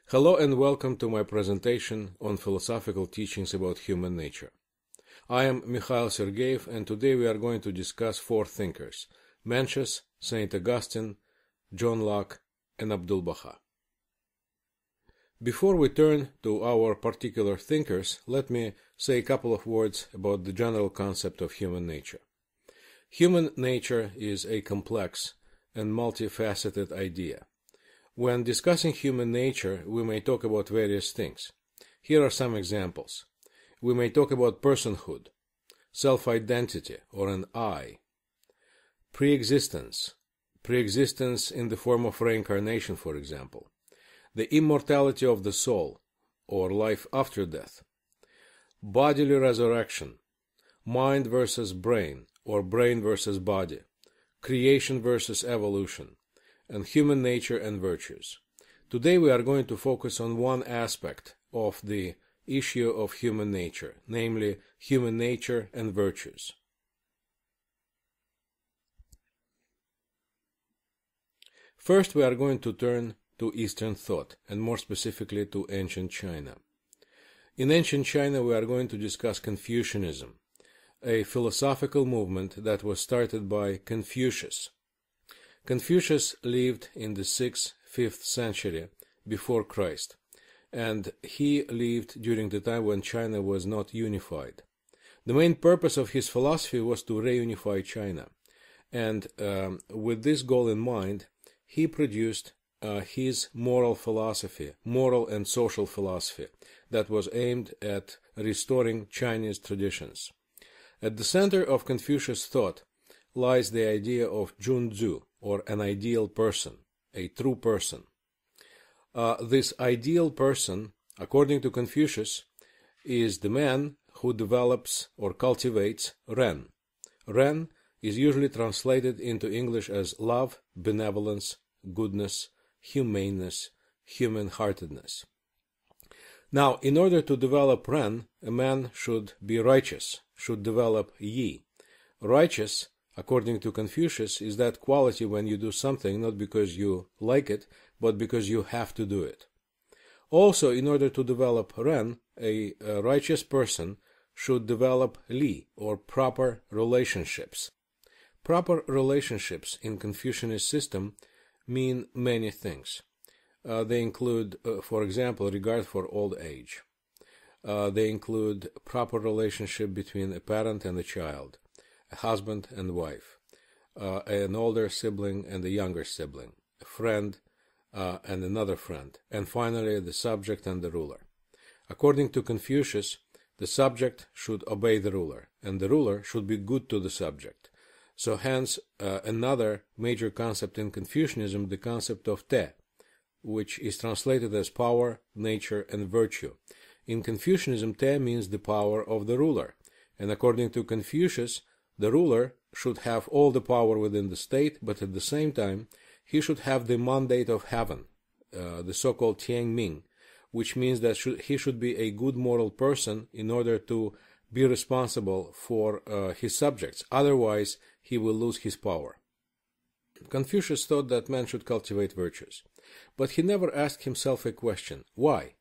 Hello and welcome to my presentation on philosophical teachings about human nature. I am Mikhail Sergeyev, and today we are going to discuss four thinkers: Mencius, Saint Augustine, John Locke, and Abdul-Baha. Before we turn to our particular thinkers, let me say a couple of words about the general concept of human nature. Human nature is a complex and multifaceted idea. When discussing human nature, we may talk about various things. Here are some examples. We may talk about personhood, self-identity, or an I, pre-existence in the form of reincarnation, for example, the immortality of the soul, or life after death, bodily resurrection, mind versus brain, or brain versus body, creation versus evolution, and human nature and virtues. Today we are going to focus on one aspect of the issue of human nature, namely human nature and virtues. First, we are going to turn to Eastern thought, and more specifically to ancient China. In ancient China, we are going to discuss Confucianism, a philosophical movement that was started by Confucius. Confucius lived in the 6th, 5th century before Christ, and he lived during the time when China was not unified. The main purpose of his philosophy was to reunify China, and with this goal in mind, he produced his moral philosophy, moral and social philosophy, that was aimed at restoring Chinese traditions. At the center of Confucius' thought lies the idea of Junzi, or an ideal person, a true person. This ideal person, according to Confucius, is the man who develops or cultivates Ren. Ren is usually translated into English as love, benevolence, goodness, humaneness, human-heartedness. Now, in order to develop Ren, a man should be righteous, should develop Yi. Righteous, according to Confucius, is that quality when you do something not because you like it, but because you have to do it. Also, in order to develop Ren, a righteous person should develop Li, or proper relationships. Proper relationships in Confucianist system mean many things. They include, for example, regard for old age. They include proper relationship between a parent and a child, a husband and wife, an older sibling and a younger sibling, a friend and another friend, and finally the subject and the ruler. According to Confucius, the subject should obey the ruler, and the ruler should be good to the subject. So hence, another major concept in Confucianism, the concept of Te, which is translated as power, nature, and virtue. In Confucianism, Te means the power of the ruler, and according to Confucius, the ruler should have all the power within the state, but at the same time, he should have the mandate of heaven, the so-called Tianming, which means that he should be a good moral person in order to be responsible for his subjects. Otherwise, he will lose his power. Confucius thought that man should cultivate virtues, but he never asked himself a question: why?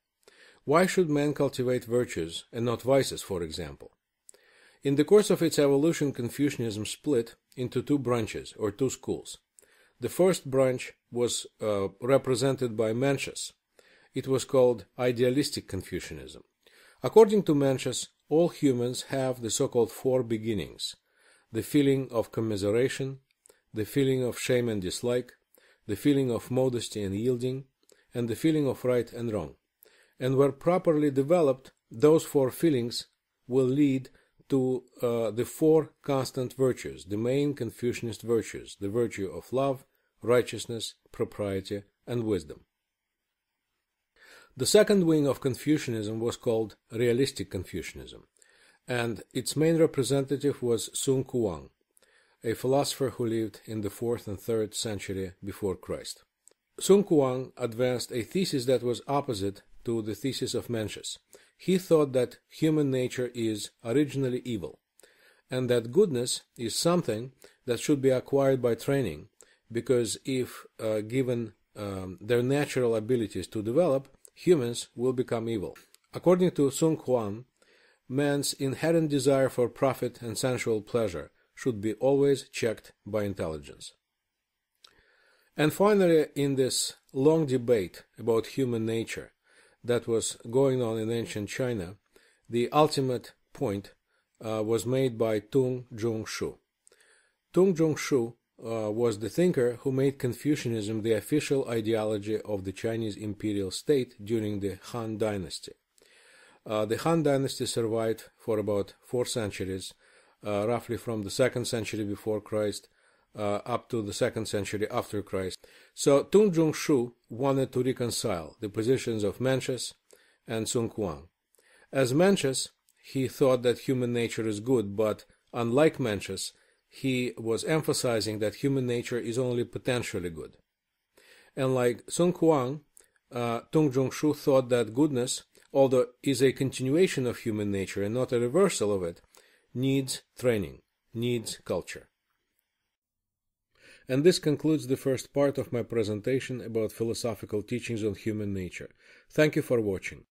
Why should man cultivate virtues and not vices, for example? In the course of its evolution, Confucianism split into two branches, or two schools. The first branch was represented by Mencius. It was called idealistic Confucianism. According to Mencius, all humans have the so-called four beginnings: the feeling of commiseration, the feeling of shame and dislike, the feeling of modesty and yielding, and the feeling of right and wrong. And where properly developed, those four feelings will lead to the four constant virtues, the main Confucianist virtues, the virtue of love, righteousness, propriety, and wisdom. The second wing of Confucianism was called realistic Confucianism, and its main representative was Sun Kuang, a philosopher who lived in the 4th and 3rd century before Christ. Sun Kuang advanced a thesis that was opposite to the thesis of Mencius. He thought that human nature is originally evil, and that goodness is something that should be acquired by training, because if given their natural abilities to develop, humans will become evil. According to Sun Quan, man's inherent desire for profit and sensual pleasure should be always checked by intelligence. And finally, in this long debate about human nature that was going on in ancient China, the ultimate point was made by Tung Zhongshu. Tung Zhongshu was the thinker who made Confucianism the official ideology of the Chinese imperial state during the Han Dynasty. The Han Dynasty survived for about 4 centuries, roughly from the 2nd century before Christ up to the 2nd century after Christ. So Tung Zhongshu wanted to reconcile the positions of Mencius and Sun Quan. As Mencius, he thought that human nature is good, but unlike Mencius, he was emphasizing that human nature is only potentially good. And like Sun Quan, Tung Zhongshu thought that goodness, although is a continuation of human nature and not a reversal of it, needs training, needs culture. And this concludes the first part of my presentation about philosophical teachings on human nature. Thank you for watching.